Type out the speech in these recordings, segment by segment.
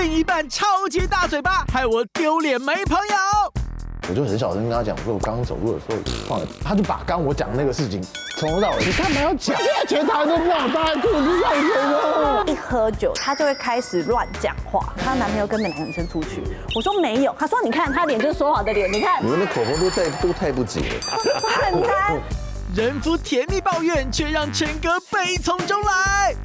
另一半超级大嘴巴，害我丢脸没朋友。我就很小声跟他讲说，我刚刚走路的时候放了，他就把刚我讲那个事情从头到尾，你干嘛要讲？前台都不好搭裤子上学的。一喝酒，她就会开始乱讲话。她男朋友跟那个男生出去，我说没有，她说你看她脸就是说谎的脸，你看。你们的口红都太不紧了。很难。人夫甜蜜抱怨，却让陈哥悲从中来。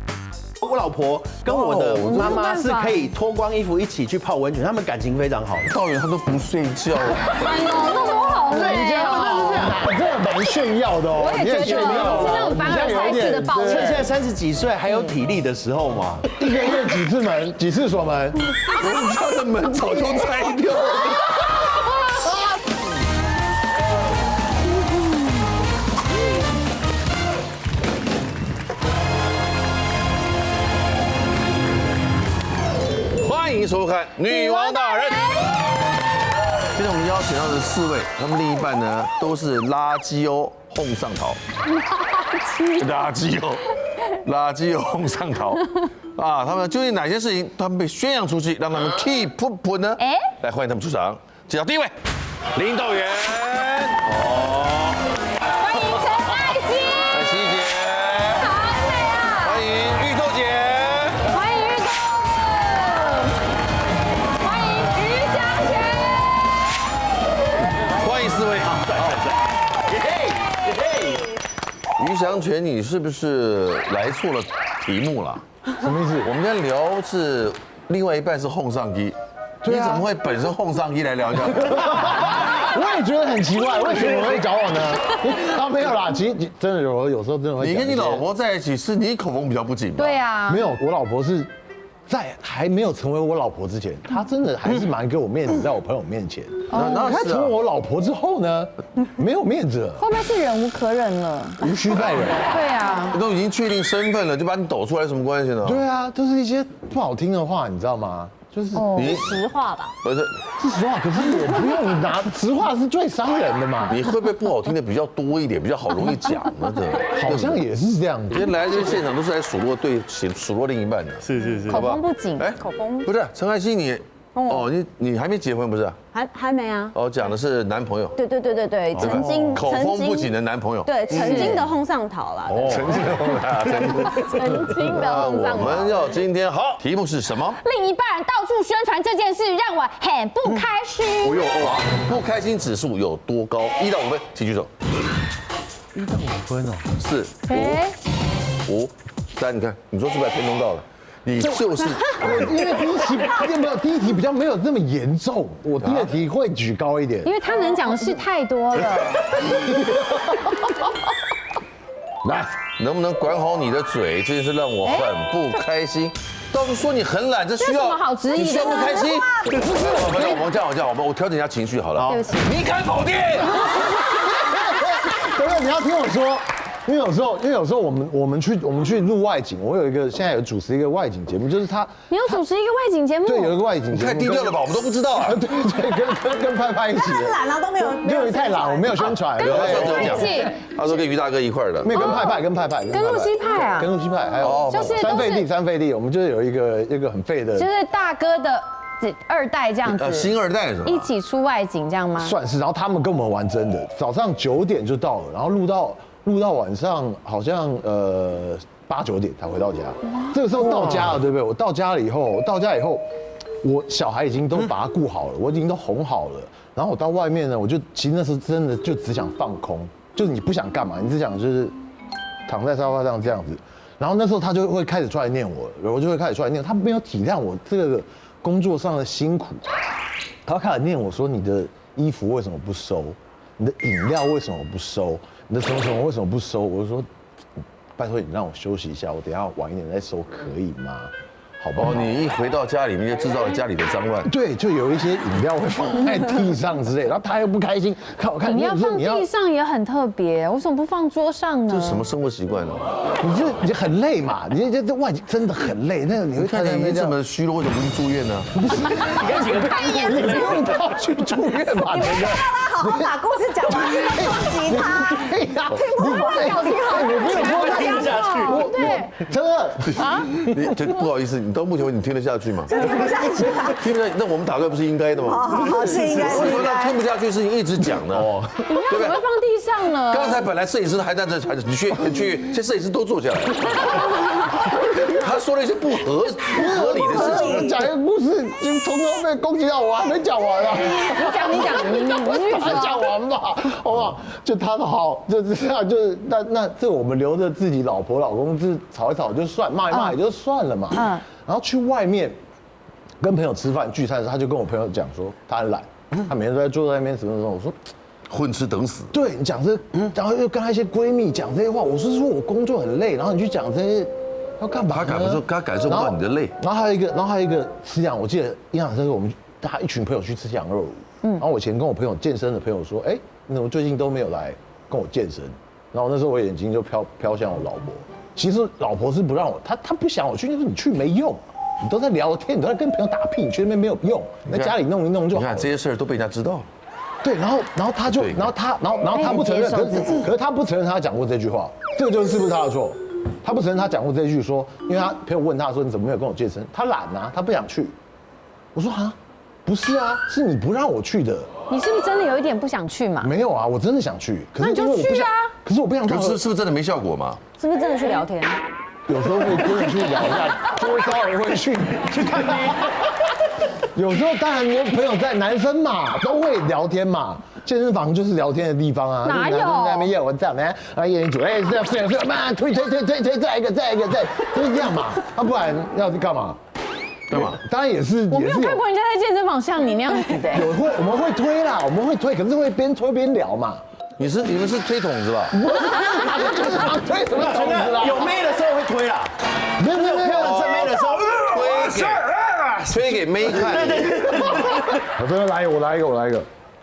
我老婆跟我的妈妈是可以脱光衣服一起去泡温泉，他们感情非常好。到远他都不睡觉。哎呦，那我好累哦。你真的蛮炫耀的哦。我也觉得是那种凡尔赛式的抱趁现怨。在30几岁还有体力的时候嘛，一个月几次门，几次锁门，我们家的门早就拆掉了。欢迎收看《女王大人》。今天我们邀请到的4位，他们另一半呢都是垃圾哦哄上头，垃圾哦哄上头啊！他们究竟哪些事情，他们被宣扬出去，让他们 keep 不呢？来欢迎他们出场。介绍第一位，林道元。欢迎陈艾希，艾希姐。好美啊！欢迎玉豆姐。欢迎玉豆，欢迎于祥全，欢迎4位。于祥全，你是不是来错了题目了？什么意思？我们今天聊是另外一半是哄上机，你怎么会本身哄上机来聊一下？我也觉得很奇怪，为什么会找我呢？啊，没有啦，其实真的有时候真的会。你跟你老婆在一起，是你口风比较不紧吧？对啊，没有，我老婆是在还没有成为我老婆之前，她真的还是蛮给我面子，在我朋友面前。那她成为我老婆之后呢，没有面子了，会不会是忍无可忍了？无需再忍。对啊，都已经确定身份了，就把你抖出来，有什么关系呢？对啊，就是一些不好听的话，你知道吗？就是你实话吧。不是是实话，可是我不用拿实话是最伤人的嘛。你会不会不好听的比较多一点，比较好容易讲呢？这好像也是这样子。今天来这个现场都是来数落数落另一半的，是，口风不紧，口风不是陈艾希你哦，你还没结婚不是？还没啊。哦，讲的是男朋友，对，曾经口风不紧的男朋友。对，曾经的哄上头啦。曾经的哄啊，曾经的那我哄上头。们要今天好，题目是什么？另一半到处宣传这件事，让我很不开心。哦呦哇，不开心指数有多高？1到5分，请举手。 1到5分哦。 4、5、3，你看，你说是不是偏东到了？你就是因为第一题比较没有这么严重，我第2题会举高一点。因为他能讲的事太多了。来，能不能管好你的嘴？这件事让我很不开心。倒是说你很懒，这需要这有什么好质疑的呢你需要不开心？不是，我这样，我调整一下情绪好了。对不起，你敢否定？等等，你要听我说。因为有时候我们去录外景，我现在有主持一个外景节目，就是他。你有主持一个外景节目？对，有一个外景节目。太低调了吧，我们都不知道啊。对，跟派派一起。太懒了都没有。因为太懒，我没有宣传。有，他上次有讲一起，他说跟于大哥一块儿的。没有跟派派，跟露西派啊，跟露西派，还有就是三费地，我们就是有一个很废的，就是大哥的2代这样子。新2代是吧？一起出外景这样吗？算是，然后他们跟我们玩真的，早上9点就到了，然后录到晚上好像8、9点才回到家。这个时候到家了，对不对？我到家以后，我小孩已经都把他顾好了，我已经都哄好了。然后我到外面呢，其实那时候真的就只想放空，就是你不想干嘛，你只想就是躺在沙发上这样子。然后那时候他就会开始出来念我，我就会开始出来念，他没有体谅我这个工作上的辛苦，他开始念我说你的衣服为什么不收？你的饮料为什么不收？你的什么为什么不收？我就说，拜托你让我休息一下，我等一下晚一点再收，可以吗？好不好？你一回到家里面就制造了家里的脏乱。对，就有一些饮料会放在地上之类，然后他又不开心，看我看你要放地上也很特别，为什么不放桌上呢？这是什么生活习惯呢？你很累嘛，你这外景真的很累，那个你会看起来这么虚弱，为什么不去住院呢？不是，你不用到去住院嘛，你没看到他好好把故事讲完，攻击他。对呀，好听好，我没有说听不下去。对，真的啊，不好意思，你到目前为止你听得下去吗？听不下去啊。听不下去，那我们打怪不是应该的吗？好，是应该，我是应该说他听。不下去是一直讲的哦，你们怎么会放地上了？刚才本来摄影师还在这，你去，现在摄影师都坐下来了。他说了一些不合理的事情。我讲一个故事，就从头被攻击到我还没讲完啊。你还讲完吧，好不好？就他的好，就是这样，就是那这我们留着自己老婆老公，就是吵一吵就算，骂一骂也就算了嘛。然后去外面跟朋友吃饭聚餐的时候，他就跟我朋友讲说他很懒，他每天都在坐在那边什么什么。我说混吃等死。对你讲这，然后又跟他一些闺蜜讲这些话，我是说我工作很累，然后你去讲这些。要干嘛呢？他感受不到你的累。然后还有一个吃羊，我记得印象深刻，我们大家一群朋友去吃羊肉炉。然后我以前跟我朋友健身的朋友说，哎，你怎么最近都没有来跟我健身？然后那时候我眼睛就飘向我老婆。其实老婆是不让我，她不想我去，就是你去没用，你都在聊天，你都在跟朋友打屁，你去那边没有用，在家里弄一弄就好。你看这些事儿都被人家知道了。对，然后他就，然后他不承认，可是他不承认他讲过这句话，这个就是不是他的错？他不承认他讲过这句，说，因为他朋友问他说你怎么没有跟我健身？他懒啊，他不想去。我说啊，不是啊，是你不让我去的。你是不是真的有一点不想去嘛？没有啊，我真的想去，可是那你就去啊。可是我不想。是不是真的没效果嘛？是不是真的去聊天？有时候会真的去聊一下，就会稍微会去看你。有时候当然有朋友在，男生嘛都会聊天嘛。健身房就是聊天的地方啊，哪有？在那边耶，我这样，然后一人组，哎，这样，慢推，再一个，就是这样嘛。那不然要干嘛？干嘛？当然也是，我没有看过人家在健身房像你那样子的。我们会推啦，我们会推，可是会边推边聊嘛。你们是推筒子吧？推什么筒子啦？有妹的时候会推啦，没有正妹的时候推给妹看。我这边我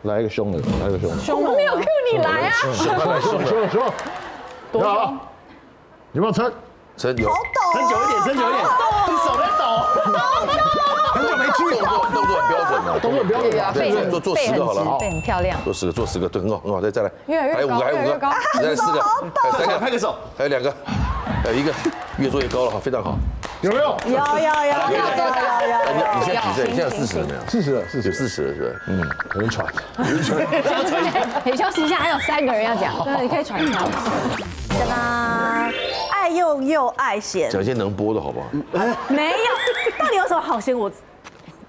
来一个凶的，我们没有 Q 你来啊！凶，多少？有没有撑？撑有。撑久一点，你手在抖，很久没去，动作很标准的，动作很标准啊。做10个好了，背很漂亮，做10个，对，很好，再来，越来越高，还有5个，再来4个，还有3个，拍个手，还有2个，还有1个，越做越高了，好，非常好。有没有？有。你现在几岁？你现在40了没有？40了，有40了是吧？有点喘。可以休息一下，还有3个人要讲，对，你可以喘一下。哒哒，爱用又爱嫌。讲一些能播的好不好？没有，到底有什么好嫌？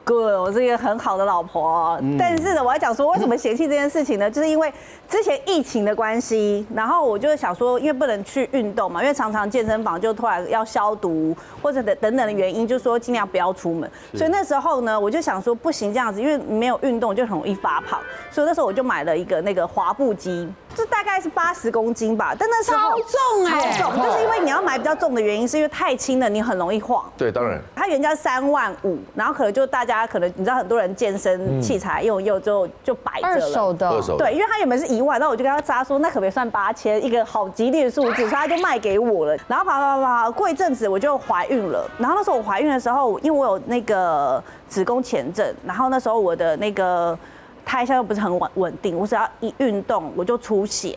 我是一个很好的老婆，但是呢，我要讲说为什么嫌弃这件事情呢？就是因为之前疫情的关系，然后我就想说，因为不能去运动嘛，因为常常健身房就突然要消毒或者等等的原因，就说尽量不要出门。所以那时候呢，我就想说不行这样子，因为没有运动就很容易发胖，所以那时候我就买了一个那个滑步机。这大概是80公斤吧，但那时候超重，就是因为你要买比较重的原因，是因为太轻了你很容易晃。对，当然。它原价3万5，然后可能就大家可能你知道很多人健身器材用就摆着了。二手的。对，因为它原本是1万，那我就跟他扎说那可不可以算8000，一个好吉利的数字，所以他就卖给我了。然后跑，过一阵子我就怀孕了。然后那时候我怀孕的时候，因为我有那个子宫前症，然后那时候我的那个胎象又不是很稳定，我只要一运动我就出血，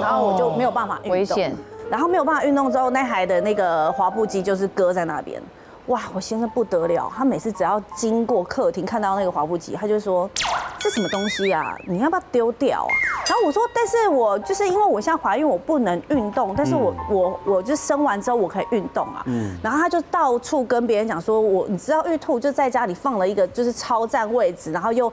然后我就没有办法运动，危险。然后没有办法运动之后，那台的那个滑步机就是搁在那边。哇，我先生不得了，他每次只要经过客厅看到那个滑步机，他就说这什么东西啊，你要不要丢掉啊？然后我说，但是我就是因为我现在怀孕，我不能运动，但是我就生完之后我可以运动啊。然后他就到处跟别人讲说，你知道玉兔就在家里放了一个就是超占位置，然后又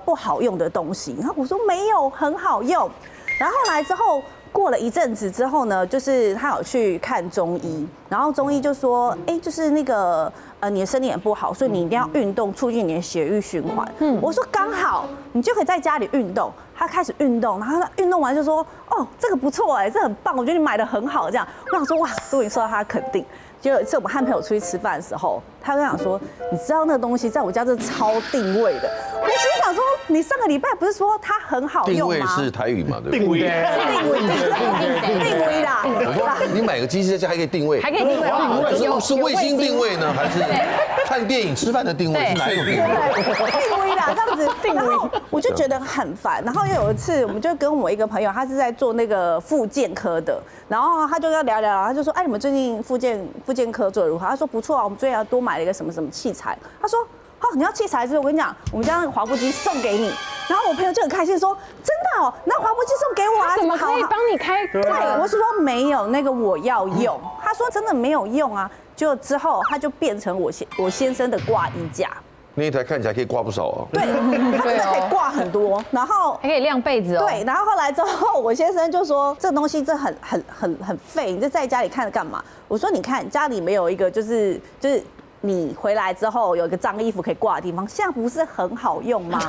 不好用的东西。然后我说没有，很好用。然后后来之后。过了一阵子之后呢，就是他有去看中医，然后中医就说，就是那个你的身体也不好，所以你一定要运动，促进你的血液循环。我说刚好，你就可以在家里运动。他开始运动，然后他运动完就说，哦，这个不错这很棒，我觉得你买的很好。这样，我想说哇，终于受到他的肯定。结果有一次我们和朋友出去吃饭的时候，他跟我讲说，你知道那个东西在我家真的超定位的。我心想说，你上个礼拜不是说它很好定用吗？位是台语嘛，对不对？定位。定位啦。我说你买个机器在家还可以定位，还可以定位，是卫星定位呢，还是看电影吃饭的定位？是哪一种定位？定位啦，这样子。然后我就觉得很烦。然后又有一次，我们就跟我一个朋友，他是在做那个复健科的，然后他就要聊，他就说：“哎，你们最近复健科做得如何？”他说：“不错啊，我们最近多买了一个什么什么器材。”他说：“哦，你要器材是不是？我跟你讲，我们家那个滑步机送给你。”然后我朋友就很开心说：“真的哦，那滑步机送给我啊？怎么可以好帮你开？对，我是说没有那个我要用。他说真的没有用啊。结果之后他就变成我先生的挂衣架。那一台看起来可以挂不少哦。对，他真的可以挂很多，然后还可以晾被子哦。对，然后后来之后，我先生就说这东西这很废，你就在家里看着干嘛？我说你看家里没有一个就是你回来之后有一个脏衣服可以挂的地方，现在不是很好用吗？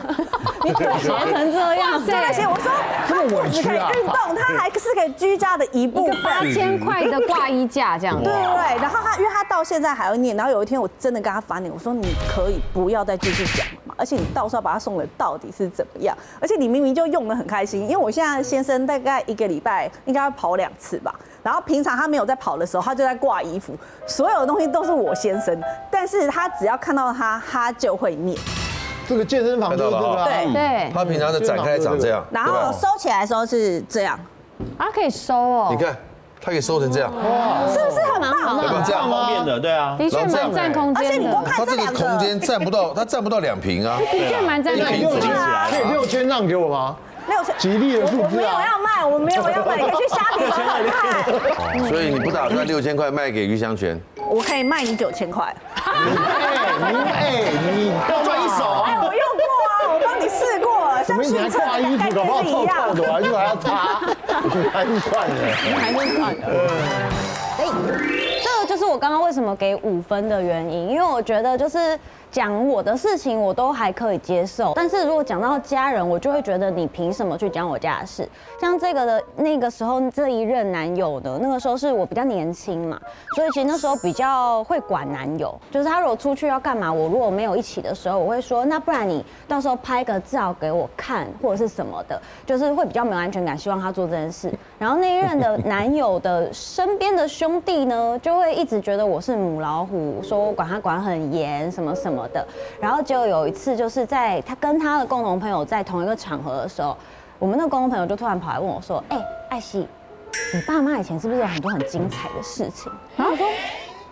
你腿斜成这样，真的，我说它不只可以运动，它还是可以居家的一部分。 8000块的挂衣架这样。对，然后因为他到现在还会念，然后有一天我真的跟他翻脸，我说你可以不要再继续讲了嘛，而且你到时候把他送了到底是怎么样？而且你明明就用得很开心，因为我现在先生大概1个礼拜应该要跑2次吧。 然后平常他没有在跑的时候，他就在挂衣服，所有的东西都是我先生，但是他只要看到他就会念。这个健身房就是这个啊，对，他平常的展开长这样，然后收起来的时候是这样，啊可以收哦。你看，它可以收成这样，是不是很棒？要不要这样方便的，对啊。的确蛮占空间的。而且你光看它这个空间占不到，它占不到2坪啊。的确蛮占空间6000的。可以6000让给我吗？ 6000，吉利的数我没有字啊！要卖，我没有要卖，你可以去虾皮找找看。所以你不打算6000块卖给余香泉？我可以卖你9000块。你要赚一手哎，我用过啊，我帮你试过了，像你还挂衣服，搞不好臭臭的，我还还要擦，还是算了，还是算了。这个就是我刚刚为什么给5分的原因，因为我觉得就是讲我的事情我都还可以接受，但是如果讲到家人，我就会觉得你凭什么去讲我家的事？像这个的那个时候这一任男友的那个时候是我比较年轻嘛，所以其实那时候比较会管男友，就是他如果出去要干嘛，我如果没有一起的时候，我会说那不然你到时候拍个照给我看或者是什么的，就是会比较没有安全感，希望他做这件事。然后那一任的男友的身边的兄弟呢，就会一直觉得我是母老虎，说我管他管很严什么什么的。然后结果有一次就是在他跟他的共同朋友在同一个场合的时候，我们那个共同朋友就突然跑来问我说：“哎，艾希，你爸妈以前是不是有很多很精彩的事情？”然后我说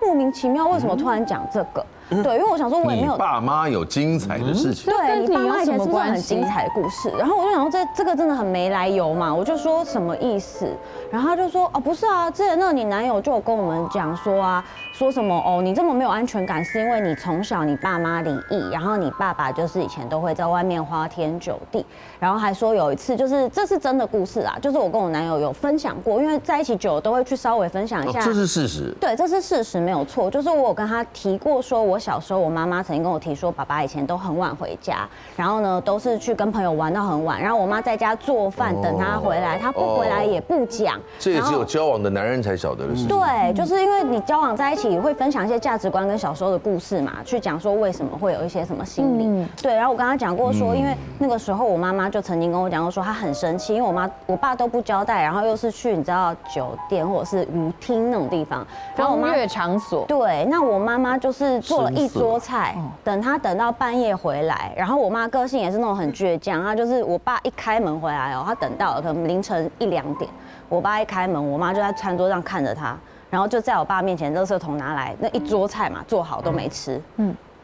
莫名其妙为什么突然讲这个？对，因为我想说我也没有。你爸妈有精彩的事情。对，你爸妈以前是不是很跟你有什么关系精彩的故事？然后我就想说这个真的很没来由嘛，我就说什么意思？然后他就说哦不是啊，之前那个你男友就有跟我们讲说啊，说什么哦你这么没有安全感是因为你从小你爸妈离异，然后你爸爸就是以前都会在外面花天酒地，然后还说有一次就是这是真的故事啊，就是我跟我男友有分享过，因为在一起久了都会去稍微分享一下。这是事实。对，这是事实没有错，就是我有跟他提过说，我小时候我妈妈曾经跟我提说，爸爸以前都很晚回家，然后呢都是去跟朋友玩到很晚，然后我妈在家做饭等他回来，他不回来也不讲。这也只有交往的男人才晓得的事情。对，就是因为你交往在一起会分享一些价值观跟小时候的故事嘛，去讲说为什么会有一些什么心理。对，然后我跟他讲过说，因为那个时候我妈妈就曾经跟我讲过说，她很生气，因为我爸都不交代，然后又是去你知道酒店或者是舞厅那种地方，然后我妈风月场所。对，那我妈妈就是做了一桌菜，等到半夜回来，然后我妈个性也是那种很倔强，她就是我爸一开门回来哦，她等到了可能凌晨1、2点，我爸一开门，我妈就在餐桌上看着他，然后就在我爸面前，垃圾桶拿来那一桌菜嘛，做好都没吃，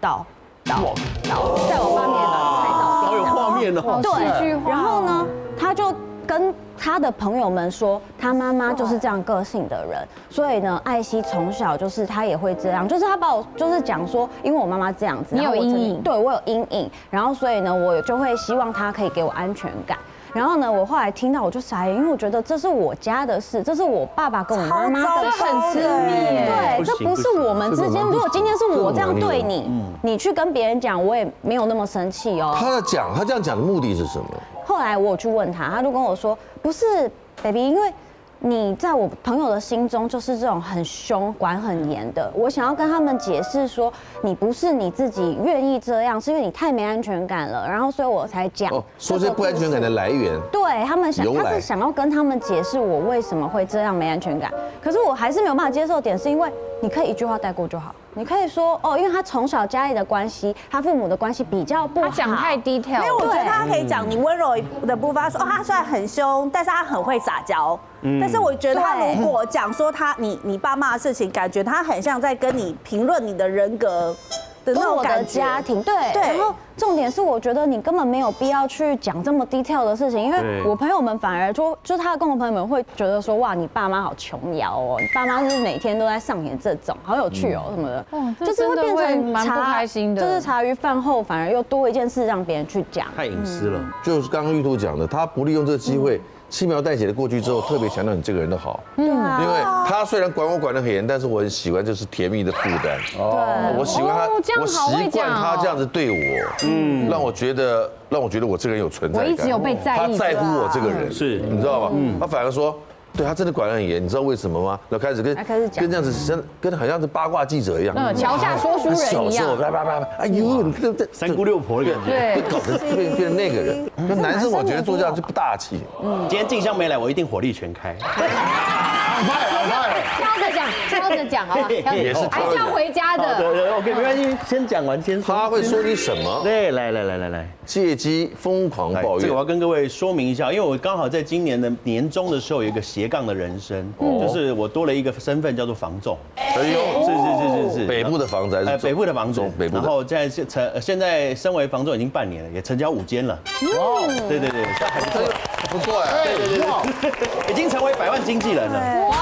倒，在我爸面前把菜倒掉，好有画面哦。对，然后呢，他就跟他的朋友们说，他妈妈就是这样个性的人，所以呢，艾希从小就是他也会这样，就是他把我就是讲说，因为我妈妈这样子，你有阴影，对我有阴影，然后所以呢，我就会希望他可以给我安全感。然后呢，我后来听到我就傻眼，因为我觉得这是我家的事，这是我爸爸跟我妈妈的事，很私密耶。对，这不是我们之间。如果今天是我这样对你，你去跟别人讲，我也没有那么生气哦。他这样讲的目的是什么？后来我有去问他，他就跟我说，不是 baby， 因为你在我朋友的心中就是这种很凶、管很严的。我想要跟他们解释说，你不是你自己愿意这样，是因为你太没安全感了，然后所以我才讲。说这不安全感的来源。对他们由来他是想要跟他们解释我为什么会这样没安全感，可是我还是没有办法接受的点，是因为你可以一句话带过就好，你可以说哦，因为他从小家里的关系，他父母的关系比较不好，他讲太 detail。因为我觉得他可以讲你温柔的部分，他说哦，他虽然很凶，但是他很会撒娇。但是我觉得他如果讲说你爸妈的事情，感觉他很像在跟你评论你的人格的那种感觉。家庭对，然后重点是我觉得你根本没有必要去讲这么 detail 的事情，因为我朋友们反而就他的共同朋友们会觉得说哇，你爸妈好琼瑶哦，你爸妈就是每天都在上演这种，好有趣哦什么的，就是会变成蛮不开心的，就是茶余饭后反而又多一件事让别人去讲，太隐私了。就是刚刚玉兔讲的，他不利用这个机会。轻描淡写的过去之后，特别强调你这个人的好，因为他虽然管我管得很严，但是我很喜欢这是甜蜜的负担。哦，我喜欢他，我习惯他这样子对我，让我觉得我这个人有存在感。我一直有被在意，他在乎我这个人，是你知道吗？他反而说。对他真的管得很严，你知道为什么吗？然后开始跟这样子，跟好像是八卦记者一样，桥下说书人一样。哎呦，你这三姑六婆的感觉，对，搞成变成那个人。那男生我觉得做这样就不大气。今天静香没来，我一定火力全开。挑着讲，好吧？也是还是要回家的。对 ，OK， 没关系，先讲完先说。他会说你什么？对，来，借机疯狂抱怨。这个我要跟各位说明一下，因为我刚好在今年的年终的时候有一个斜杠的人生，就是我多了一个身份叫做房仲。哎呦，是北部的房子还是北部的房仲，北部的。然后现在身为房仲已经半年了，也成交5间了。哇，对，这还不错，不错哎，对，已经成为100万经纪人了。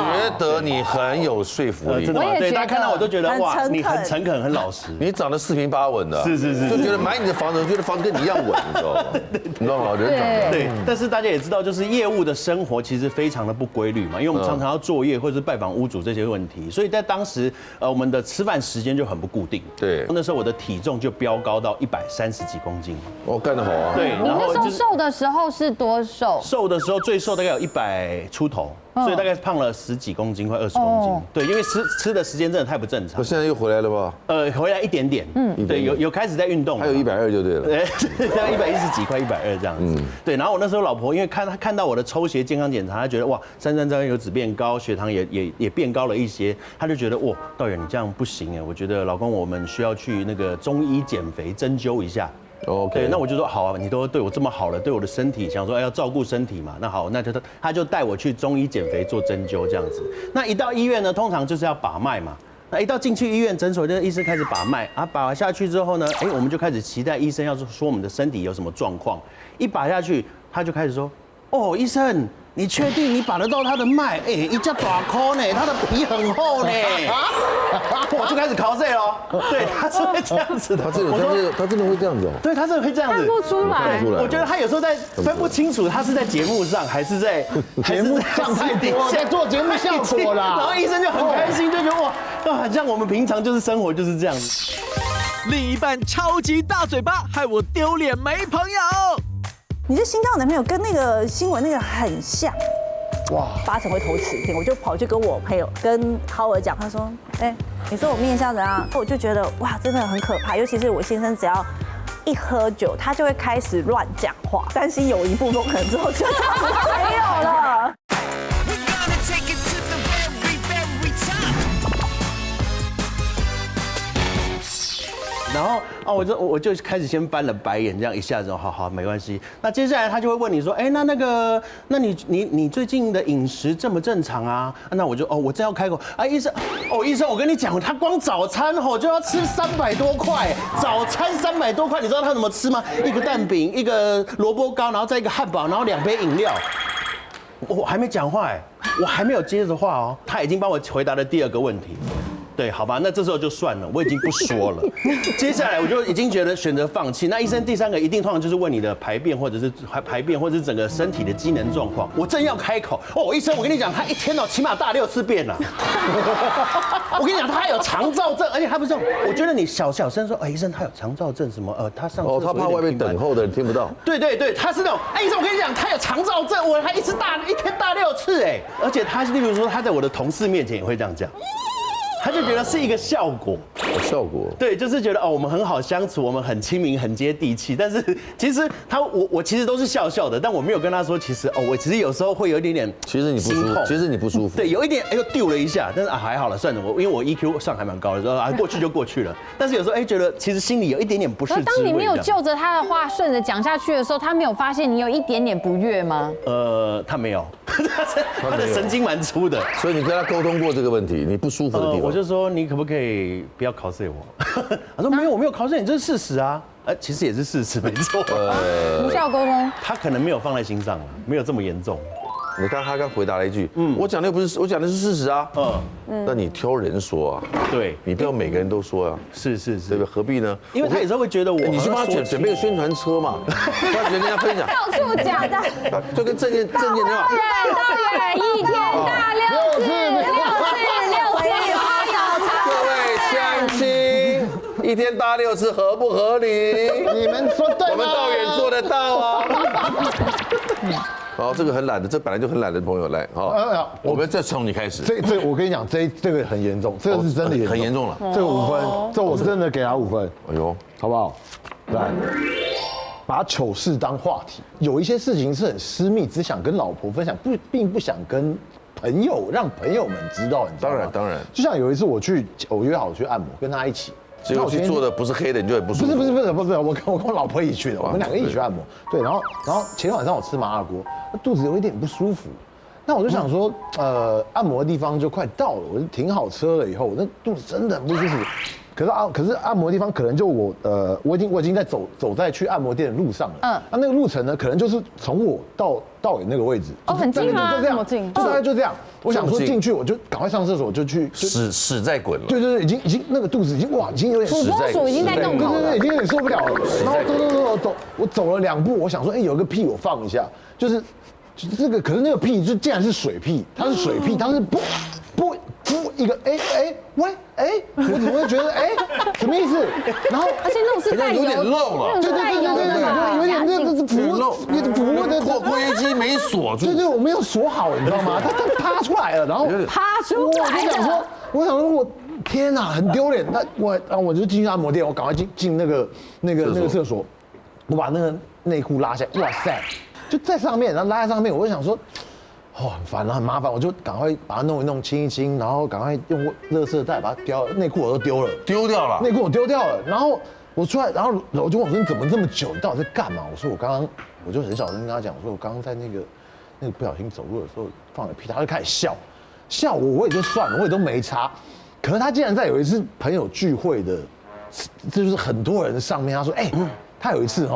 觉得你很有说服力，真的吗？对，大家看到我都觉得哇，你很诚恳，很老实，你长得四平八稳的，是，就觉得买你的房子，觉得房子跟你一样稳，你知道吗？你知道吗？人长得对，但是大家也知道，就是业务的生活其实非常的不规律嘛，因为我们常常要作业或者是拜访屋主这些问题，所以在当时我们的吃饭时间就很不固定。对，那时候我的体重就飙高到130几公斤。哦，干得好啊！对，你那时候瘦的时候是多瘦？瘦的时候最瘦大概有100出头。所以大概胖了10几公斤，快20公斤。对，因为吃的时间真的太不正常。现在又回来了吧？回来一点点。对，有开始在运动。还有120就对了。对，大概110几，快120这样子。对，然后我那时候老婆因为看到我的抽血健康检查，她觉得哇，333油脂变高，血糖也变高了一些，她就觉得哇，道远你这样不行哎，我觉得老公我们需要去那个中医减肥针灸一下。OK， 对，那我就说好啊，你都对我这么好了，对我的身体想说要照顾身体嘛，那好，那他就带我去中医减肥做针灸这样子。那一到医院呢，通常就是要把脉嘛。那一到进去医院诊所，这个医生开始把脉啊，把下去之后呢，我们就开始期待医生要说我们的身体有什么状况。一把下去，他就开始说，哦，医生。你确定你把得到他的脉？一只大颗呢，他的皮很厚呢。我就开始考试了。对，他是会这样子的。他真的会这样子哦。对，他真的会这样子。看不出来。我觉得他有时候在分不清楚，他是在节目上还是在节目上太多，在做节目效果啦。然后医生就很开心，就觉得哇，很像我们平常就是生活就是这样子。另一半超级大嘴巴，害我丢脸没朋友。你这新交的男朋友跟那个新闻那个很像，哇，8成会偷吃片，我就跑去跟我朋友跟浩儿讲，他说，你说我面相怎样？我就觉得哇，真的很可怕，尤其是我先生只要一喝酒，他就会开始乱讲话，担心有一部分可能之后就没有了。然后我就开始先翻了白眼，这样一下子，好没关系。那接下来他就会问你说，那你最近的饮食正不正常啊？那我就我正要开口，医生，我跟你讲，他光早餐就要吃300多块，早餐300多块，你知道他怎么吃吗？一个蛋饼，一个萝卜糕，然后再一个汉堡，然后2杯饮料。我还没讲话我还没有接着话他已经帮我回答了第2个问题。对，好吧，那这时候就算了，我已经不说了。接下来我就已经觉得选择放弃。那医生第3个一定通常就是问你的排便或者是整个身体的机能状况。我正要开口，医生，我跟你讲，他一天起码大6次便啊。我跟你讲，他还有肠躁症，而且他不是，我觉得你小声说，医生他有肠躁症什么？他上厕所他怕外面等候的人听不到。对，他是那种，医生，我跟你讲，他有肠躁症，我还一天大6次哎，而且他例如说他在我的同事面前也会这样讲。他就觉得是一个效果，对，就是觉得我们很好相处，我们很亲民，很接地气。但是其实我其实都是笑的，但我没有跟他说，其实我其实有时候会有一点点，其实你不舒服，对，有一点丢了一下，但是还好了，算了，因为我 EQ 上还蛮高的，说过去就过去了。但是有时候觉得其实心里有一点点不是滋味。当你没有就着他的话顺着讲下去的时候，他没有发现你有一点点不悦吗？他没有，他的神经蛮粗的，所以你跟他沟通过这个问题，你不舒服的地方。我就说你可不可以不要cos我？他说没有，我没有cos你，这是事实啊。其实也是事实，没错。无效沟通，他可能没有放在心上了，没有这么严重。你看他刚回答了一句，我讲的不是，我讲的是事实啊。那你挑人说啊，对，你不要每个人都说啊。是，对不对？何必呢？因为他有时候会觉得你去帮他准备个宣传车嘛，他跟人家分享。到处讲的，就跟证件对吧？一天大6次，各位乡亲，一天大6次合不合理？你们说对吗？我们道远做得到啊。好，这个很懒的，这本来就很懒的朋友来，我们再从你开始。这我跟你讲，这个很严重，这个是真的很严重了。这个5分，这我真的给他5分。哎呦，好不好？来，把糗事当话题，有一些事情是很私密，只想跟老婆分享，并不想跟朋友让朋友们知道。你知道吗？当然。就像有一次我约好去按摩，跟他一起。结果去做的不是黑的，你就很不舒服。不是，我跟我老婆一起去的，我们2个一起去按摩。对，然后前天晚上我吃麻辣锅，肚子有一点不舒服。那我就想说，按摩的地方就快到了，我就停好车了以后，我那肚子真的很不舒服。可是按摩的地方可能就我已经在走在去按摩店的路上了。那个路程呢，可能就是从我到你那个位置。很近吗？就这样，大概就这样。我想说进去，我就赶快上厕所，就去屎在滚了。对，已经那个肚子已经有点土拨鼠已经在动口了，已经有点受不了了。然后走，我走了2步，我想说，有个屁我放一下，就是这个，可是那个屁就竟然是水屁，它是水屁，它是不一个我怎么会觉得什么意思？然后而且那种是带油，有点漏了，对，有点补的括约肌没锁住，对，我没有锁好，你知道吗？它趴出来了，然后趴出来了。我想说，我天哪，很丢脸。那我就进去按摩店，我赶快进那个厕所，我把那个内裤拉下来，哇塞，就在上面，然后拉在上面，我就想说。很烦啊，很麻烦，我就赶快把它弄一弄，清一清，然后赶快用垃圾袋把它丢，内裤我都丢了，内裤我丢掉了，然后我出来，然后我就问我说你怎么这么久？你到底在干嘛？我说我就很小声跟他讲，我说我刚刚在那个不小心走路的时候放了屁，他就开始笑我也就算了，我也都没差，可是他竟然在有一次朋友聚会的，这就是很多人上面，他说他有一次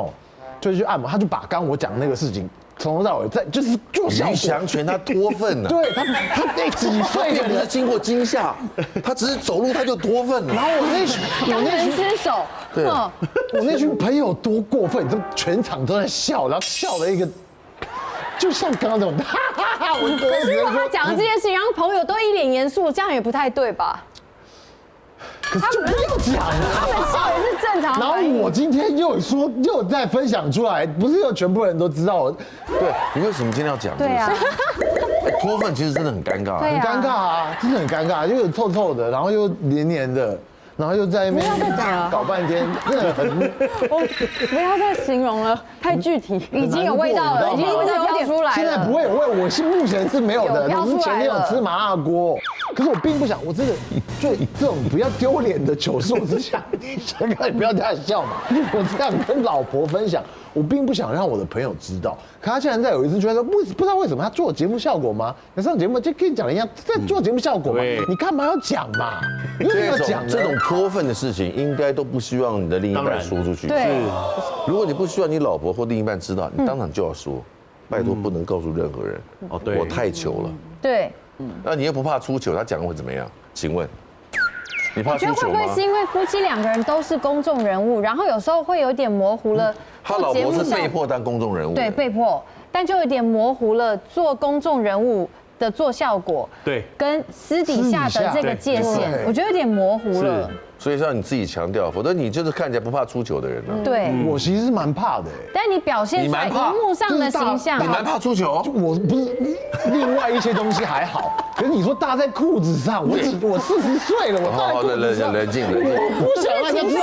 就去按摩，他就把刚我讲的那个事情。从头到尾就是做效果。林祥全他多份了，对他几岁并不是经过惊吓，他只是走路他就多份了。然后我那群失手，对，我那群朋友多过分，就全场都在笑，然后笑了一个，就像刚刚那种哈哈哈。可是如果他讲了这件事情，然后朋友都一脸严肃，这样也不太对吧？可是就不要讲了，他们笑也是正常。然后我今天又再分享出来，不是有全部人都知道。对，你为什么今天要讲？对啊，脱粪其实真的很尴尬，很尴尬啊，真的很尴尬，又有臭臭的，然后又黏黏的。然后又在那边搞半天，真的很。不要再形容了，太具体，已经有味道了，已经有点出来了。现在不会有味，我是目前是没有的。我是前天有吃麻辣锅，可是我并不想，我这个就这种不要丢脸的糗事，我只想先看你不要这样笑嘛。我这样跟老婆分享，我并不想让我的朋友知道。可他竟然在有一次觉得说，不知道为什么他做节目效果吗？你上节目就跟你讲的一样，在做节目效果嘛，你干嘛要讲嘛？你为什么要讲呢？这种脱粪的事情，应该都不希望你的另一半说出去。对，如果你不希望你老婆或另一半知道，你当场就要说，拜托不能告诉任何人。哦，对，我太糗了。对，那你又不怕出糗，他讲会怎么样？请问？你怕我觉得出糗吗会不会是？因为夫妻两个人都是公众人物，然后有时候会有点模糊了。他老婆是被迫当公众人物，对，被迫，但就有点模糊了做公众人物的做效果，对，跟私底下的这个界限，我觉得有点模糊了。所以是要你自己强调，否则你就是看起来不怕出糗的人啊。对，我其实是蛮怕的。但你表现出来荧幕上的形象，你蛮怕出糗？我不是另外一些东西还好，可是你说搭在裤子上，我40岁了，我搭在裤子上，冷静。我不想让他知道。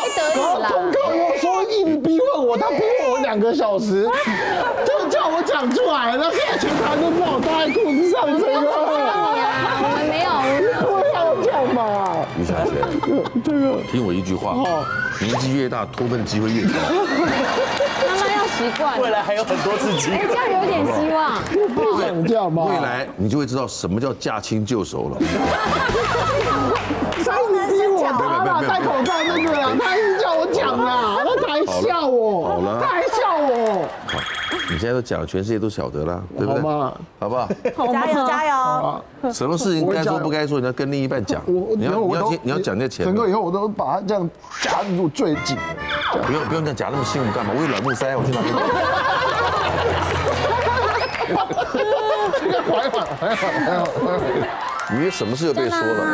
然后通告又说硬逼问我，他逼我2个小时，就叫我讲出来，然后现在全台都知道我搭在裤子上，这个。我们没有，我要讲嘛。于小姐，听我一句话，年纪越大，脱分的机会越高。慢慢要习惯。未来还有很多次机哎，会。这样有点希望。不想这样嘛。未来你就会知道什么叫驾轻就熟了。所以你逼我搭啦，戴口罩那个啦，他一直叫我讲啦，他还笑我，好了他还笑我。好，你现在都讲了，全世界都晓得了，对不对？好吗？好不好？加油加油！什么事情该说不该说，你要跟另一半讲。你要讲在前面。整个以后我都把它这样夹住最紧。不用这样夹那么辛苦干嘛？我有软木塞，我去哪边？你有什么事又被说了？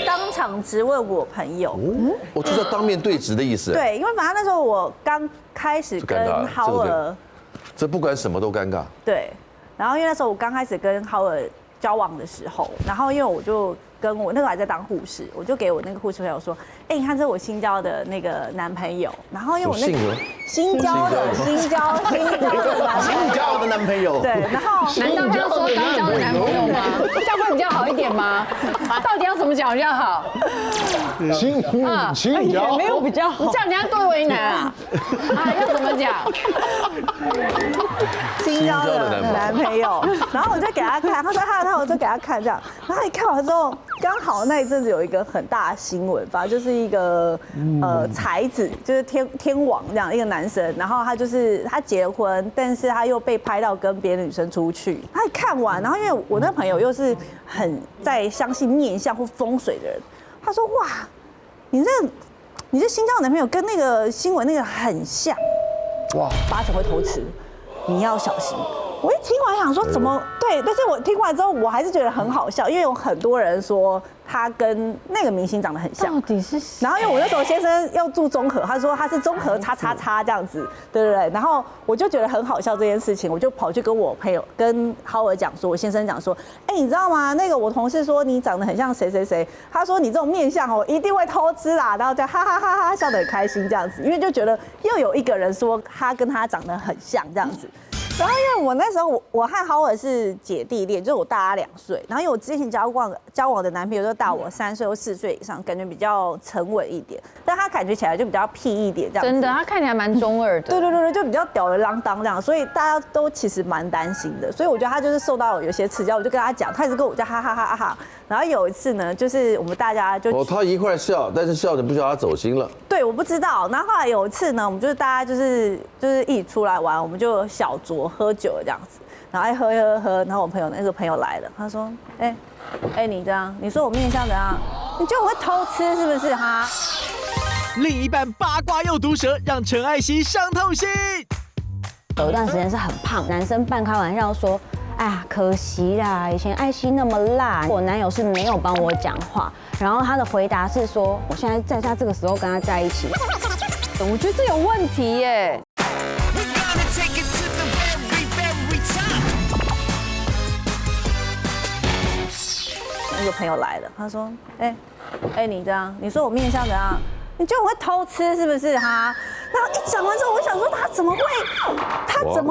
当场质问我朋友，我就是要当面对质的意思。对，因为反正那时候我刚开始跟浩尔，这不管什么都尴尬。对，然后因为那时候我刚开始跟浩尔交往的时候，然后因为我就跟我那个还在当护士，我就给我那个护士朋友说，哎，你看这是我新交的那个男朋友，然后因为我那个新交的男朋友，对，然后难道要说刚交的男朋友吗？这样会比较好一点吗？到底要怎么讲比较好？新交没有比较好，这样人家多为难啊！要怎么讲？新交的男朋友，然后我就给他看，他说我就给他看这样，然后他一看完之后，刚好那一阵子有一个很大的新闻，反正就是一个才子，就是天王这样一个男生，然后他就是他结婚，但是他又被拍到跟别的女生出去，他一看完，然后因为我那朋友又是很在相信面相或风水的人，他说哇，你这新交的男朋友跟那个新闻那个很像，哇，8成会偷吃，你要小心。我一听完想说怎么对，但是我听完之后我还是觉得很好笑，因为有很多人说他跟那个明星长得很像。到底是？然后因为我那时候先生要住中和，他说他是中和叉叉叉这样子，对不对？然后我就觉得很好笑这件事情，我就跑去跟我朋友跟浩尔讲说，我先生讲说，哎，你知道吗？那个我同事说你长得很像谁谁谁，他说你这种面相哦一定会偷吃啦，然后就哈哈哈哈笑得很开心这样子，因为就觉得又有一个人说他跟他长得很像这样子。然后因为我那时候我和浩尔是姐弟恋，就是我大他2岁。然后因为我之前交往的男朋友都大我3岁或4岁以上，感觉比较沉稳一点，但他感觉起来就比较屁一点这样子。真的，他看起来蛮中二的。对，就比较吊儿郎当这样，所以大家都其实蛮担心的。所以我觉得他就是受到有些刺激，我就跟他讲，他一直跟我叫哈哈哈哈。然后有一次呢，就是我们大家就他一块笑，但是笑的不知道他走心了。对，我不知道。然后后来有一次呢，我们就是大家就是一起出来玩，我们就小酌喝酒这样子，然后喝，然后我那个朋友来了，他说，哎，你这样，你说我面相怎样？你觉得我会偷吃是不是哈？另一半八卦又毒舌，让陈艾希伤透心。有一段时间是很胖，男生半开玩笑说，哎呀，可惜啦，以前艾希那么辣。我男友是没有帮我讲话，然后他的回答是说，我现在在他这个时候跟他在一起，我觉得这有问题耶。那个朋友来了，他说，哎，你这样，你说我面相怎样？你觉得我会偷吃是不是哈？然后一讲完之后，我想说他怎么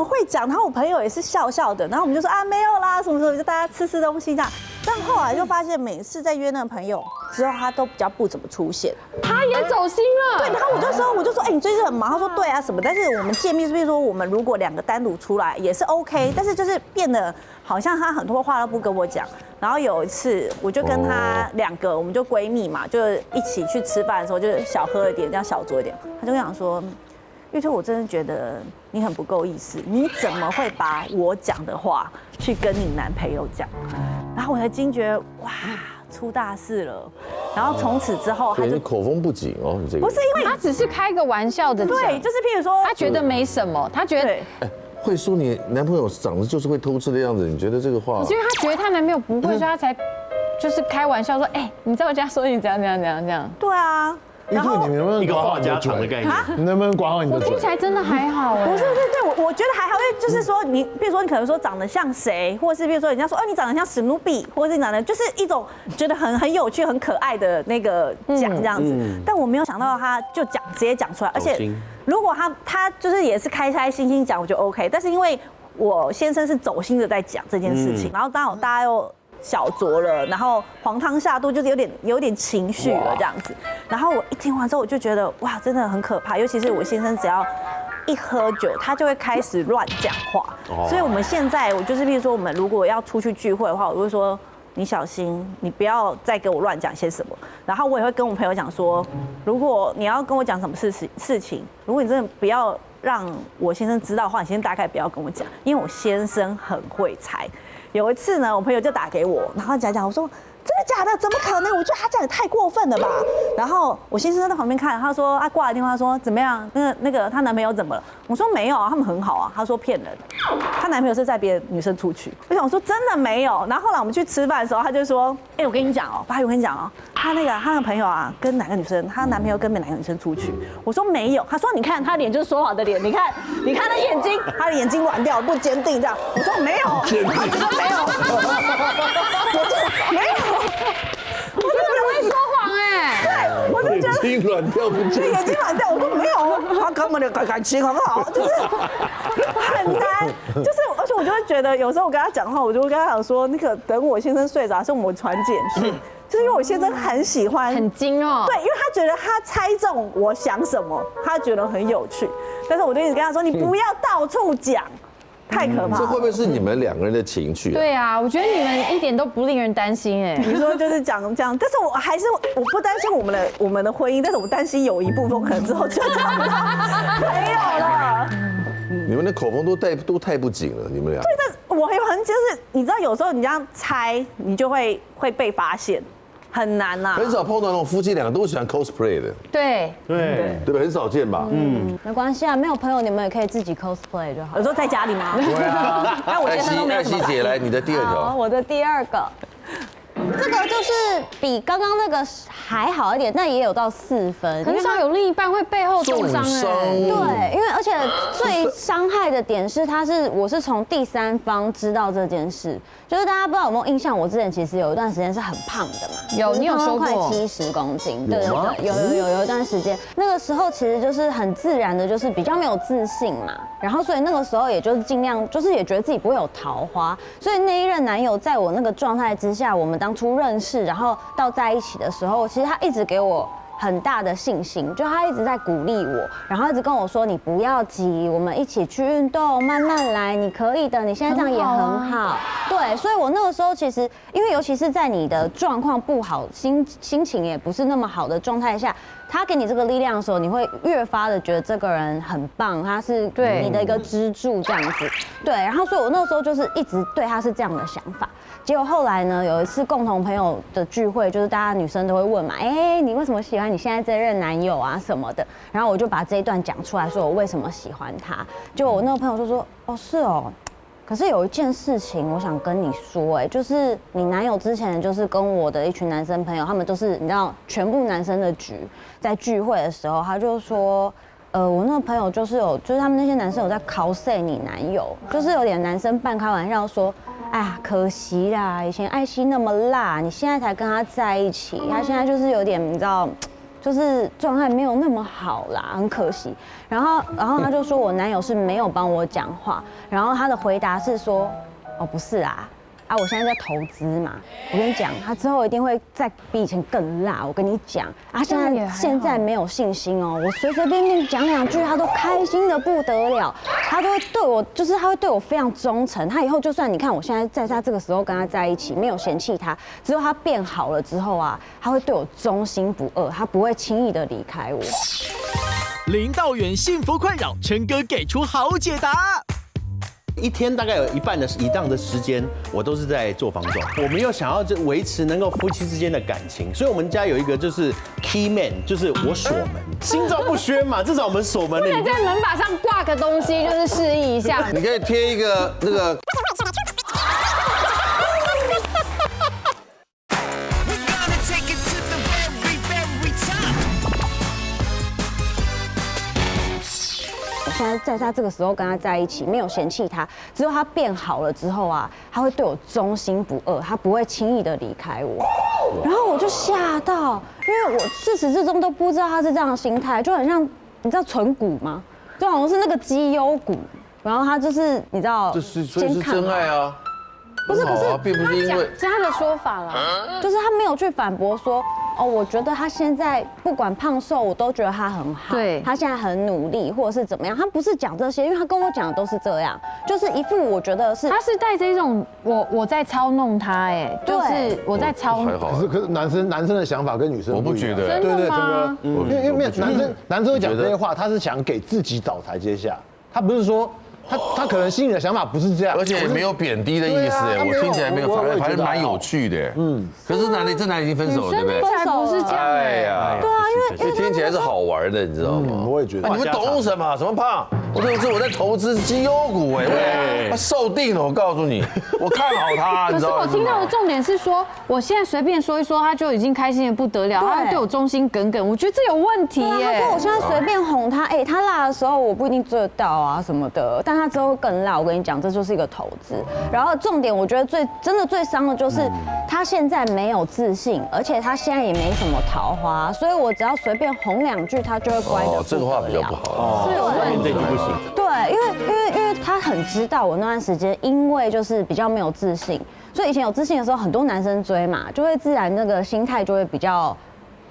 会讲？然后我朋友也是笑笑的，然后我们就说啊没有啦，什么什么，就大家吃东西这样。但后来就发现，每次在约那个朋友之后，他都比较不怎么出现。他也走心了。对，然后我就说，哎，你最近很忙？他说对啊什么。但是我们见面，比如说我们如果2个单独出来也是 OK，但是就是变得好像他很多话都不跟我讲。然后有一次，我就跟他2个，我们就闺蜜嘛，就一起去吃饭的时候，就小喝一点，这样小酌一点。他就跟我讲说，玉兔，我真的觉得你很不够意思，你怎么会把我讲的话去跟你男朋友讲？然后我才惊觉，哇，出大事了。然后从此之后，他就对你口风不紧哦，你这个不是因为他只是开个玩笑的讲，对，就是譬如说，他觉得没什么，他觉得对，会说你男朋友长得就是会偷吃的样子，你觉得这个话？是因为他觉得他男朋友不会，所以他才就是开玩笑说，哎，你在我家说你怎样怎样怎样这样。对啊。依兔，你能不能一个管好话家常的你的嘴？概念。你能不能管好你的嘴听起？来真的还好哎。不是，对，我觉得还好，因为就是说你，比如说你可能说长得像谁，或者是比如说人家说，你长得像史努比，或者是你长得就是一种觉得很有趣、很可爱的那个讲这样子。但我没有想到他就直接讲出来，而且如果他就是也是开开心心讲，我就 OK。但是因为我先生是走心的在讲这件事情，然后刚好大家又小酌了，然后黄汤下肚，就是有点情绪了这样子。然后我一听完之后，我就觉得哇，真的很可怕。尤其是我先生只要一喝酒，他就会开始乱讲话。所以我们现在，我就是比如说我们如果要出去聚会的话，我会说你小心，你不要再给我乱讲些什么。然后我也会跟我朋友讲说，如果你要跟我讲什么事情，如果你真的不要让我先生知道的话，你先大概不要跟我讲，因为我先生很会猜。有一次呢，我朋友就打给我，然后讲，我说真的假的？怎么可能？我觉得他这样也太过分了吧。然后我先生在旁边看，他说挂了电话说怎么样？那个她男朋友怎么了？我说没有啊，他们很好啊。他说骗人，她男朋友是带别的女生出去。我想说真的没有。然后后来我们去吃饭的时候，他就说，我跟你讲哦，爸，我跟你讲哦，他那个朋友啊，跟哪个女生，她男朋友跟哪个女生出去？我说没有。他说你看他脸就是说谎的脸，你看他的眼睛，他的眼睛软掉不坚定这样。我说没有，他真的没有，我真的没有。我真的会说谎哎。对，我就觉得眼睛软掉不见。眼睛软掉，我说没有，他根本就感情很好，就是很难，就是而且我就会觉得有时候我跟他讲话，我就会跟他讲说，那个等我先生睡着，是我传简讯，就是因为我先生很喜欢，很精哦。对，因为他觉得他猜中我想什么，他觉得很有趣，但是我就一直跟他说，你不要到处讲。太可怕了！这会不会是你们两个人的情绪？对啊，我觉得你们一点都不令人担心哎。你说就是讲这样，但是我不担心我们的婚姻，但是我担心有一部分可能之后就这样没有了。你们的口风都太不紧了，你们俩。对，但我很就是你知道，有时候你这样猜，你就会被发现。很难呐，很少碰到那种夫妻两个都喜欢 cosplay 的，对对吧？很少见吧？没关系啊，没有朋友你们也可以自己 cosplay 就好。有时候在家里吗？对啊。但我现在都没有艾希姐来，你的第二条。我的第二个。这个就是比刚刚那个还好一点，但也有到4分。很少有另一半会背后受伤哎。对，因为而且最伤害的点是，我是从第三方知道这件事。就是大家不知道有没有印象，我之前其实有一段时间是很胖的嘛，有你有说过快70公斤，对，有一段时间，那个时候其实就是很自然的，就是比较没有自信嘛，然后所以那个时候也就是尽量，就是也觉得自己不会有桃花，所以那一任男友在我那个状态之下，我们当初认识，然后到在一起的时候，其实他一直给我很大的信心，就他一直在鼓励我，然后一直跟我说：“你不要急，我们一起去运动，慢慢来，你可以的，你现在这样也很好。”对，所以我那个时候其实，因为尤其是在你的状况不好、心情也不是那么好的状态下，他给你这个力量的时候，你会越发的觉得这个人很棒，他是你的一个支柱这样子。对，然后所以我那个时候就是一直对他是这样的想法。结果后来呢，有一次共同朋友的聚会，就是大家女生都会问嘛，你为什么喜欢你现在这任男友啊什么的，然后我就把这一段讲出来，说我为什么喜欢他。结果我那个朋友就说，是哦，可是有一件事情我想跟你说，就是你男友之前就是跟我的一群男生朋友，他们都是你知道全部男生的局，在聚会的时候，他就说。我那个朋友就是他们那些男生有在 cos 你男友，就是有点男生半开玩笑说，哎呀，可惜啦，以前艾希那么辣，你现在才跟他在一起，他现在就是有点你知道，就是状态没有那么好啦，很可惜。然后他就说我男友是没有帮我讲话，然后他的回答是说，不是啊。我现在在投资嘛，我跟你讲，他之后一定会再比以前更辣。我跟你讲，现在没有信心哦，我随随便便讲2句，他都开心的不得了，他都会对我，就是他会对我非常忠诚。他以后就算你看我现在在他这个时候跟他在一起，没有嫌弃他，之后他变好了之后啊，他会对我忠心不二，他不会轻易的离开我。0到远幸福困扰，陈哥给出好解答。一天大概有一半的时间，我都是在做房仲。我们又想要维持能够夫妻之间的感情，所以我们家有一个就是 key man， 就是我锁门，心照不宣嘛，至少我们锁门了。不能在门把上挂个东西，就是示意一下。你可以贴一个那个。现在在他这个时候跟他在一起，没有嫌弃他，只有他变好了之后啊，他会对我忠心不二，他不会轻易的离开我。然后我就吓到，因为我自始至终都不知道他是这样的心态，就很像你知道存股吗？就好像是那个绩优股，然后他就是你知道，所以是真爱啊。不是，可是并不是因为是他的说法啦，就是他没有去反驳说，哦，我觉得他现在不管胖瘦，我都觉得他很好，对，他现在很努力，或者是怎么样，他不是讲这些，因为他跟我讲的都是这样，就是一副我觉得是他是带这种我在操弄他，哎，就是我在操弄。可是男生的想法跟女生我不觉得，对对，真的因为男生会讲这些话，他是想给自己找台阶下，他不是说。他可能心里的想法不是这样，而且也没有贬低的意思，我听起来没有，反正蛮有趣的。可是这男的已经分手了，对不对？才不是这样。哎呀，对啊，因为听起来是好玩的，你知道吗？我也觉得。你们懂什么？什么胖？我在投资绩优股哎，他受定了，我告诉你，我看好他。可是我听到的重点是说，我现在随便说一说，他就已经开心的不得了，他对我忠心耿耿，我觉得这有问题耶。他说我现在随便哄他，哎，他辣的时候我不一定追得到啊什么的，但他之后更辣，我跟你讲，这就是一个投资。然后重点，我觉得真的最伤的就是他现在没有自信，而且他现在也没什么桃花，所以我只要随便哄2句，他就会乖的。这个话比较不好，是有问题。对，因为他很知道我那段时间，因为就是比较没有自信，所以以前有自信的时候，很多男生追嘛，就会自然那个心态就会比较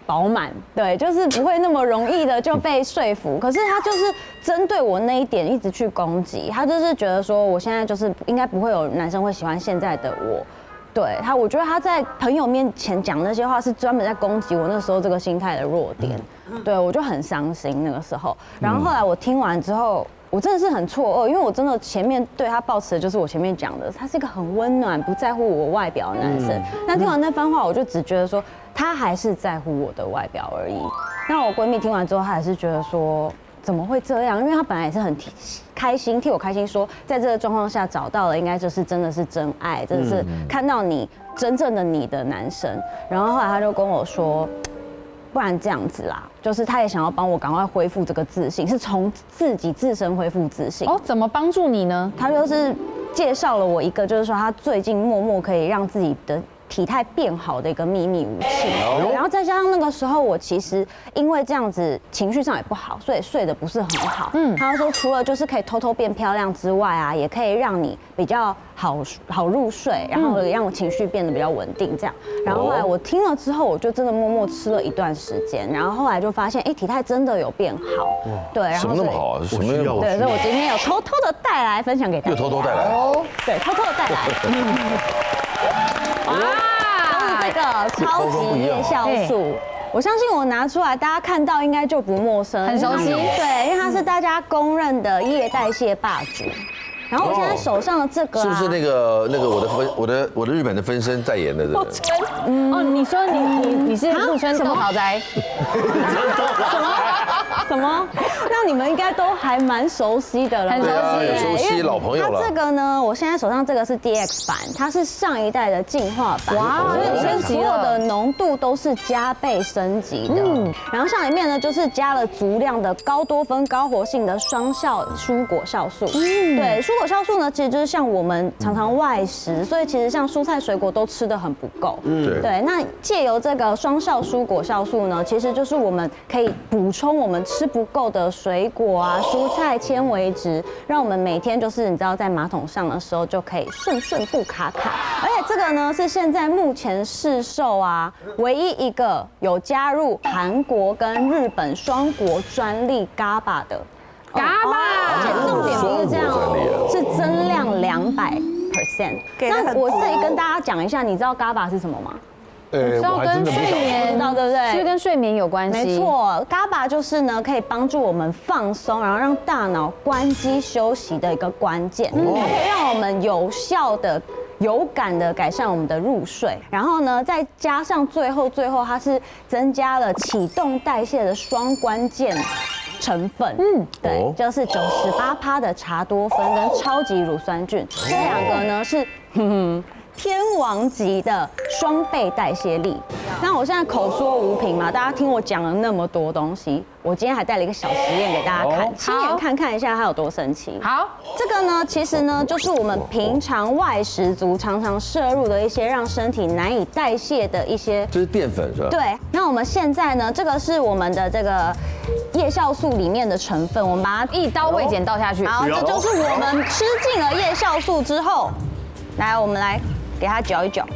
饱满，对，就是不会那么容易的就被说服。可是他就是针对我那一点一直去攻击，他就是觉得说我现在就是应该不会有男生会喜欢现在的我。对他，我觉得他在朋友面前讲那些话是专门在攻击我那时候这个心态的弱点。对，我就很伤心那个时候。然后后来我听完之后，我真的是很错愕，因为我真的前面对他抱持的就是我前面讲的，他是一个很温暖、不在乎我外表的男生。但听完那番话，我就只觉得说他还是在乎我的外表而已。那我闺蜜听完之后，她还是觉得说怎么会这样？因为她本来也是很开心，替我开心，说在这个状况下找到了，应该就是真的是真爱，真的是看到你真正的你的男生。然后后来她就跟我说，不然这样子啦，就是她也想要帮我赶快恢复这个自信，是从自己自身恢复自信。哦，怎么帮助你呢？她就是介绍了我一个，就是说她最近默默可以让自己的体态变好的一个秘密武器，然后再加上那个时候我其实因为这样子情绪上也不好，所以睡得不是很好。他说除了就是可以偷偷变漂亮之外啊，也可以让你比较好入睡，然后让我情绪变得比较稳定这样。然后后来我听了之后，我就真的默默吃了一段时间，然后后来就发现，哎，体态真的有变好。对，然后什么那么好啊？什么那么好？对，所以我今天有偷偷的带来分享给大家。又偷偷带来？对，偷偷的带来。哇，都是这个超级夜酵素。我相信我拿出来，大家看到应该就不陌生，很熟悉。对，因为它是大家公认的夜代谢霸主。然后我现在手上的这个，是不是那个我的日本的分身代言的这个？哦，你说你是陆村豆桃哉？什么？那你们应该都还蛮熟悉的了，很熟悉，熟悉老朋友了。它这个呢，我现在手上这个是 DX 版，它是上一代的进化版，哇，所以里面所有的浓度都是加倍升级的。然后像里面呢，就是加了足量的高多酚高活性的双效蔬果酵素。对，蔬果酵素呢，其实就是像我们常常外食，所以其实像蔬菜水果都吃得很不够。对，那借由这个双效蔬果酵素呢，其实就是我们可以补充我们吃不够的水果啊、蔬菜纤维质，让我们每天就是你知道在马桶上的时候就可以顺不卡卡。而且这个呢是现在目前市售啊唯一一个有加入韩国跟日本双国专利 GABA 的 GABA， 而且重点不是这样，是增量200%。那我这里跟大家讲一下，你知道 GABA 是什么吗？我还真的不晓得。知道对不对？是不是跟睡眠有关系？没错，GABA 就是呢，可以帮助我们放松，然后让大脑关机休息的一个关键，它可以让我们有效的、有感的改善我们的入睡。然后呢，再加上最后它是增加了启动代谢的双关键成分，对，就是98%的茶多酚跟超级乳酸菌，这两个呢是天王级的双倍代谢力。那我现在口说无凭嘛，大家听我讲了那么多东西，我今天还带了一个小实验给大家看，亲眼看一下它有多神奇。好，这个呢，其实呢，就是我们平常外食族常常摄入的一些让身体难以代谢的一些，这是淀粉是吧？对。那我们现在呢，这个是我们的这个夜酵素里面的成分，我们把它一刀未剪倒下去。好，这就是我们吃进了夜酵素之后，来，我们来给它搅一搅。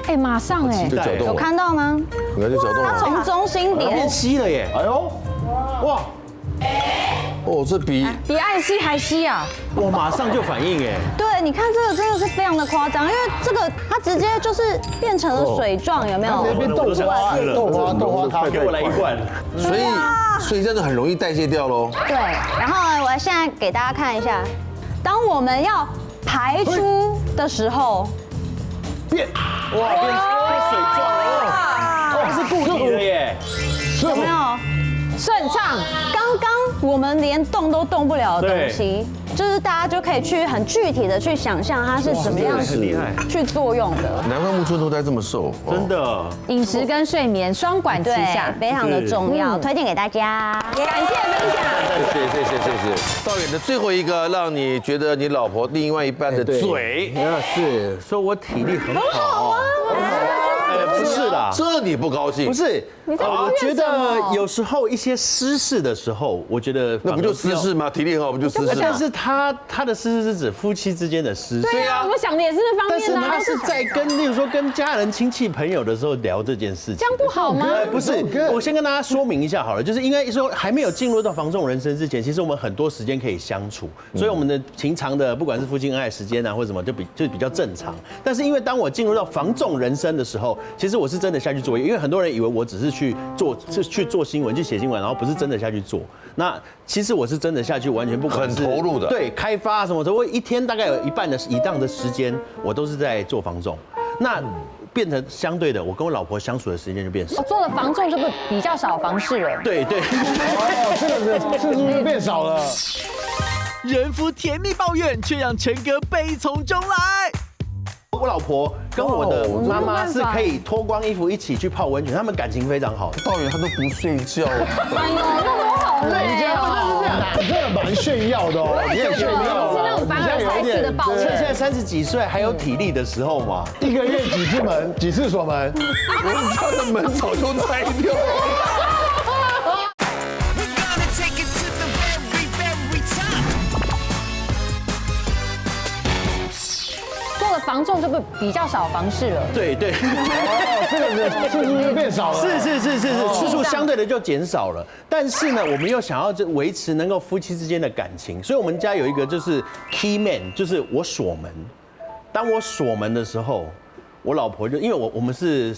哎，马上哎，就搅动了，有看到吗？你看就搅动它了。从中心变点，稀了耶！哎呦，哇，哦，这比爱惜还稀啊！我马上就反应哎，对，你看这个真的是非常的夸张，因为这个它直接就是变成了水状，有没有？那边豆花咖啡，给我来一罐。所以这样就很容易代谢掉喽。对，然后呢，我现在给大家看一下，当我们要排出的时候，变水状了，它是固体的耶。有没有？顺畅。刚刚我们连动都动不了的东西，就是大家就可以去很具体的去想象它是怎么样子去作用的。难怪木村拓哉这么瘦，真的。饮食跟睡眠双管齐下，对，非常的重要，推荐给大家。感谢分享。谢。道远的最后一个，让你觉得你老婆另外一半的嘴，是说我体力很好啊。不是啦，这你不高兴？不是，我觉得有时候一些私事的时候，我觉得那不就私事吗？体力很好不就私事？但是他的私事是指夫妻之间的私事。对啊，我们想的也是那方但是面的。他是在例如说跟家人、亲戚、朋友的时候聊这件事情，这样不好吗？不是，我先跟大家说明一下好了，就是应该说还没有进入到房仲人生之前，其实我们很多时间可以相处，所以我们的平常的不管是夫妻恩爱时间啊或者什么，就比较正常。但是因为当我进入到房仲人生的时候，其实我是真的下去做，因为很多人以为我只是去做新闻、去写新闻，然后不是真的下去做。那其实我是真的下去，完全不管是很投入的，对，开发什么的，我一天大概有一半的以上的时间，我都是在做房仲。那变成相对的，我跟我老婆相处的时间就变少。做了房仲就比较少房事了。对。这个次数就变少了。人夫甜蜜抱怨，却让陈哥悲从中来。我老婆跟我的妈妈是可以脱光衣服一起去泡温泉，他们感情非常好。道远他都不睡觉，哎呦，那我好累哦。你真的蛮炫耀的哦，你也炫耀是那种凡尔赛式的抱趁怨。现在30几岁还有体力的时候嘛，一个月几次门，几次锁门，我家的门早就拆掉了。做了房仲就比较少房事了。对。这个次数就变少了。是，次数相对的就减少了。但是呢，我们又想要维持能够夫妻之间的感情，所以我们家有一个就是 key man， 就是我锁门。当我锁门的时候，我老婆就因为我们是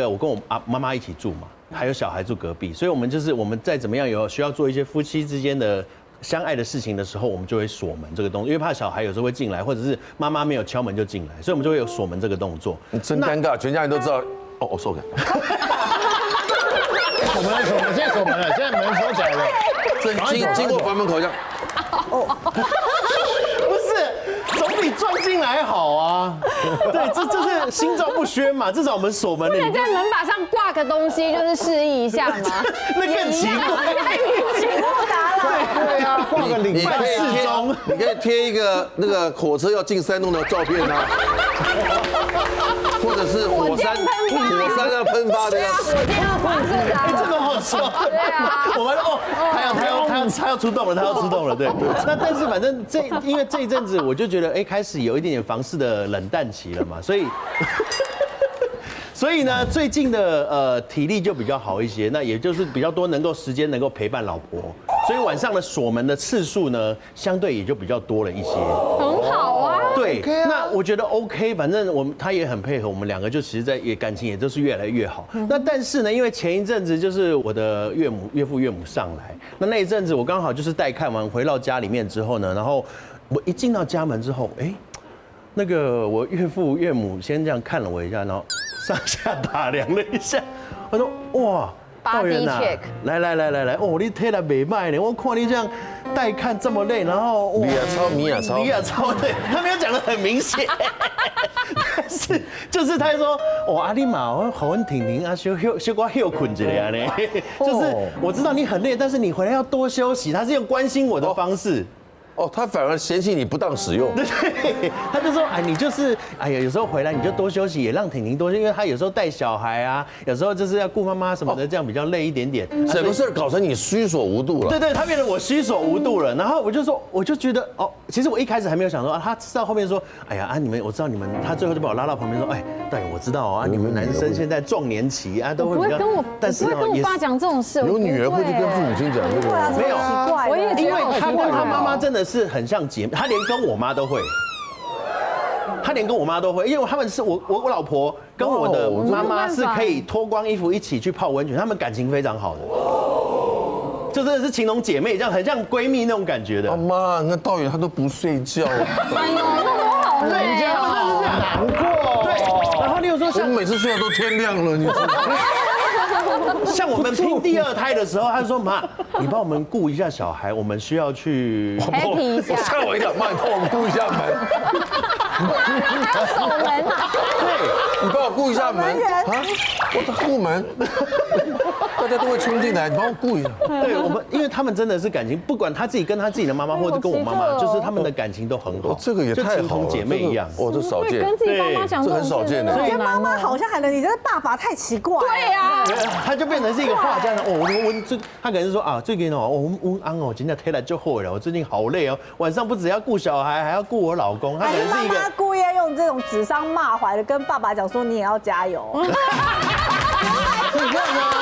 我跟我妈妈一起住嘛，还有小孩住隔壁，所以我们再怎么样有需要做一些夫妻之间的相爱的事情的时候，我们就会锁门这个动作，因为怕小孩有时候会进来，或者是妈妈没有敲门就进来，所以我们就会有锁门这个动作。真尴尬，全家人都知道。哦，我收了。锁门，现在锁门了，现在门锁起来了。经过房门口这样。不是，总比撞进来好啊。对，这是心照不宣嘛，至少我们锁门的。不能在门把上挂个东西，就是示意一下吗？那更奇怪，太复杂了。对啊，挂个领带适中。你可以贴一个那个火车要进山洞的照片啊，或者是火山要喷发的样子。火箭要发射的。这个好笑。对啊。我们他要出动了，对。那但是反正因为这一阵子我就觉得，开始有一点点房事的冷淡期了嘛，所以呢，最近的体力就比较好一些，那也就是比较多时间能够陪伴老婆，所以晚上的锁门的次数呢，相对也就比较多了一些。很好啊。对，那我觉得 OK，反正他也很配合，我们两个就其实也感情也都是越来越好。那但是呢，因为前一阵子就是我的岳父岳母上来，那一阵子我刚好就是带看完回到家里面之后呢，然后我一进到家门之后，那个我岳父岳母先这样看了我一下，然后上下打量了一下，我说哇。道元呐，来，哦，你贴了美卖呢，我看你这样带看这么累，然后李亚超，李亚超，对，他没有讲得很明显，但是就是他说，哦，阿丽玛，我好温婷婷啊，休瓜休困着呀呢，就是我知道你很累，但是你回来要多休息，他是用关心我的方式。哦，他反而嫌弃你不当使用。对，他就说，你就是呀，有时候回来你就多休息，也让婷婷多休息，因为他有时候带小孩啊，有时候就是要顾妈妈什么的，这样比较累一点点。整个事儿搞成你虚所无度了。对，他变成我虚所无度了。然后我就觉得，其实我一开始还没有想说，他到后面说，你们，我知道你们，他最后就把我拉到旁边说，对，我知道你们男生现在壮年期啊，都会比较，但是不会跟我爸讲这种事。有女儿会去跟父母亲讲这个吗？没有，我也因为他跟他妈妈真的是很像姐妹，他连跟我妈都会。因为他们是我老婆跟我的妈妈是可以脱光衣服一起去泡温泉，他们感情非常好的，就真的是情同姐妹这样，很像闺蜜那种感觉的。妈，那道远他都不睡觉。哎呦，那我好累哦，难过。对，然后例如说我每次睡觉都天亮了，你知道吗？像我们拼第2胎的时候，他就说妈，你帮我们顾一下小孩，我们需要去 happy 一下。吓我一跳，妈，你帮我们顾一下门。还要守门啊？对，你帮我顾一下门啊！我在顾门，大家都会冲进来，你帮我顾一下。对我们，因为他们真的是感情，不管他自己跟他自己的妈妈，或者跟我妈妈，就是他们的感情都很好。这个也太好了，姐妹一样。这少见。跟自己爸妈讲这很少见的。你跟妈妈好像还能，你这爸爸太奇怪。对呀，他就变成是一个画家呢。他可能说最近我安今天贴了就后了，我最近好累哦，晚上不只要顾小孩，还要顾我老公。他可能是一个。妈妈故意要用这种指桑骂槐的跟爸爸讲说，你也要加油。你看啊，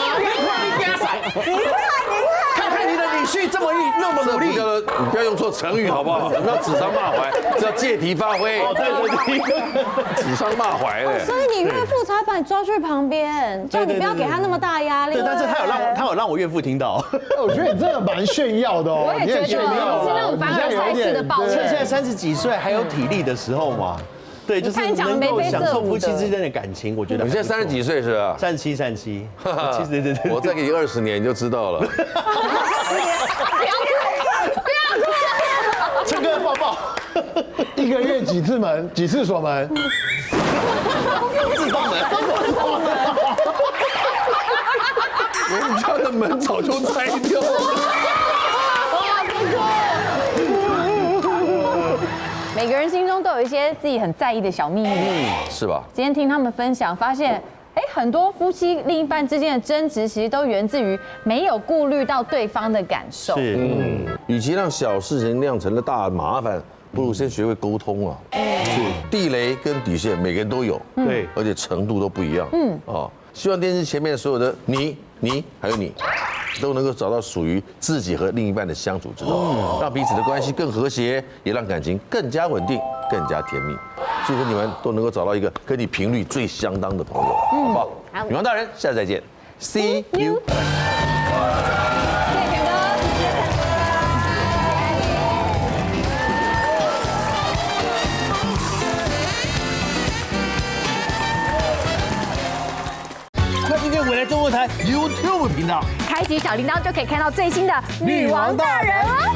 看看你的女婿这么那么努力，你不要用错成语好不好？不要指桑骂槐，这要借题发挥。对，指桑骂槐的。所以你岳父才把你抓去旁边，叫你不要给他那么大压力。对，但是他有让我岳父听到。我觉得你真的蛮炫耀的哦。我也觉得是那种凡尔赛式的抱怨。趁现在30几岁还有体力的时候嘛。对，就是能够享受夫妻之间的感情，我觉得。你现在30几岁是吧？37，对。我再给你20年你就知道了。不要陈哥抱抱。1个月几次门？几次锁门？自动门。我们家的门早就拆掉了。每个人心中都有一些自己很在意的小秘密，是吧？今天听他们分享，发现，很多夫妻另一半之间的争执，其实都源自于没有顾虑到对方的感受。与其让小事情酿成了大麻烦，不如先学会沟通啊。地雷跟底线每个人都有，对，而且程度都不一样。希望电视前面所有的你还有你，都能够找到属于自己和另一半的相处之道，让彼此的关系更和谐，也让感情更加稳定、更加甜蜜。祝福你们都能够找到一个跟你频率最相当的朋友，好不好？女王大人，下次再见 ，See you。快订阅未来中国台 YouTube 频道，开启小铃铛就可以看到最新的女王大人哦。